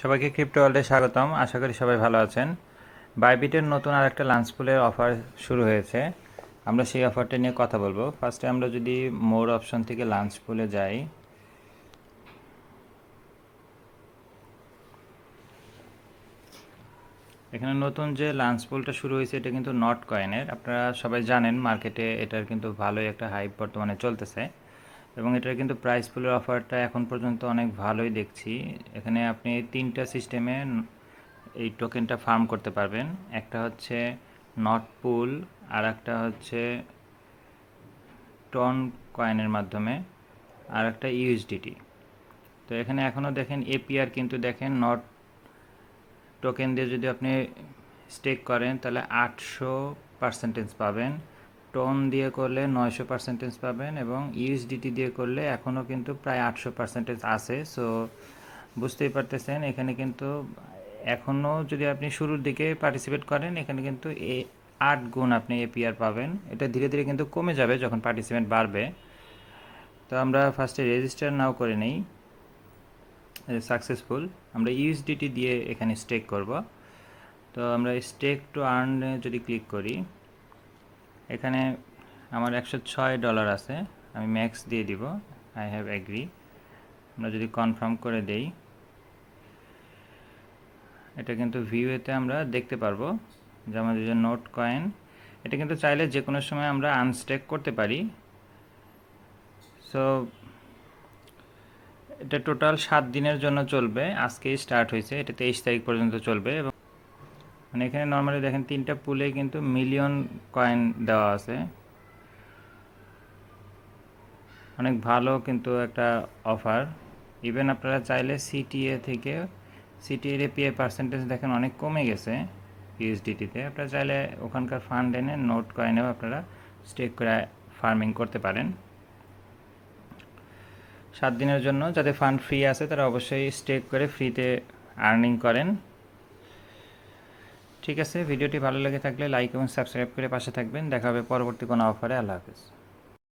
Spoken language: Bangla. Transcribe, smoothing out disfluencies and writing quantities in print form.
সবাইকে ক্রিপ্টো ওয়ার্ল্ডে স্বাগতম। আশা করি সবাই ভালো আছেন। বাইবিটের নতুন আরেকটা লাঞ্চ পুলের অফার শুরু হয়েছে। আমরা সেই অফারটা নিয়ে কথা বলবো। ফার্স্টে আমরা যদি মোর অপশন থেকে লাঞ্চ পুলে যাই, এখানে নতুন যে লাঞ্চ পুলটা শুরু হয়েছে এটা কিন্তু নট কয়েনের। আপনারা সবাই জানেন মার্কেটে এটার কিন্তু ভালোই একটা হাইপ বর্তমানে চলতেছে এবং এটার কিন্তু প্রাইস পুলের অফারটা এখন পর্যন্ত অনেক ভালোই দেখছি। এখানে আপনি তিনটা সিস্টেমে এই টোকেনটা ফার্ম করতে পারবেন। একটা হচ্ছে নট পুল, আর একটা হচ্ছে টন কয়েনের মাধ্যমে, আর একটা ইউএসডিটি। তো এখানে এখনও দেখেন এপিআর কিন্তু দেখেন নট টোকেন দিয়ে যদি আপনি স্টেক করেন তাহলে 800% পাবেন, টোন দিয়ে করলে 900% পাবেন এবং ইউএসডিটি দিয়ে করলে এখনও কিন্তু প্রায় 800% আছে। সো বুঝতেই পারতেছেন এখানে কিন্তু এখনও যদি আপনি শুরুর দিকে পার্টিসিপেট করেন এখানে কিন্তু 8 গুণ আপনি এপিআর পাবেন। এটা ধীরে ধীরে কিন্তু কমে যাবে যখন পার্টিসিপেন্ট বাড়বে। তো আমরা ফার্স্টে রেজিস্টার নাও করে নেই। সাকসেসফুল। আমরা ইউএসডিটি দিয়ে এখানে স্টেক করব। তো আমরা স্টেক টু আর্নে যদি ক্লিক করি, এখানে আমার $106 আছে, আমি ম্যাক্স দিয়ে দিব, আই হ্যাভ এগ্রি। আমরা যদি কনফার্ম করে দেই, এটা কিন্তু ভিউতে আমরা দেখতে পারবো যে আমাদের যে নোট কয়েন, এটা কিন্তু চাইলে যে কোনো সময় আমরা আনস্টেক করতে পারি। সো এটা টোটাল 7 দিনের জন্য চলবে, আজকেই স্টার্ট হয়েছে, এটা 23 তারিখ পর্যন্ত চলবে। এবং মানে এখানে নর্মালি দেখেন তিনটা পুলে কিন্তু মিলিয়ন কয়েন দেওয়া আছে, অনেক ভালো কিন্তু একটা অফার। ইভেন আপনারা চাইলে সিটিএ থেকে, সিটিএর এপিএ পার্সেন্টেজ দেখেন অনেক কমে গেছে ইউএসডিটিতে, আপনারা চাইলে ওখানকার ফান্ড এনে নোট কয়েনেও আপনারা স্টেক করে ফার্মিং করতে পারেন 7 দিনের জন্য। যাদের ফান্ড ফ্রি আছে তারা অবশ্যই স্টেক করে ফ্রিতে আর্নিং করেন। ঠিক আছে, ভিডিওটি ভালো লেগে থাকলে লাইক এবং সাবস্ক্রাইব করে পাশে থাকবেন। দেখা হবে পরবর্তী কোনো অফারে। আল্লাহ হাফেজ।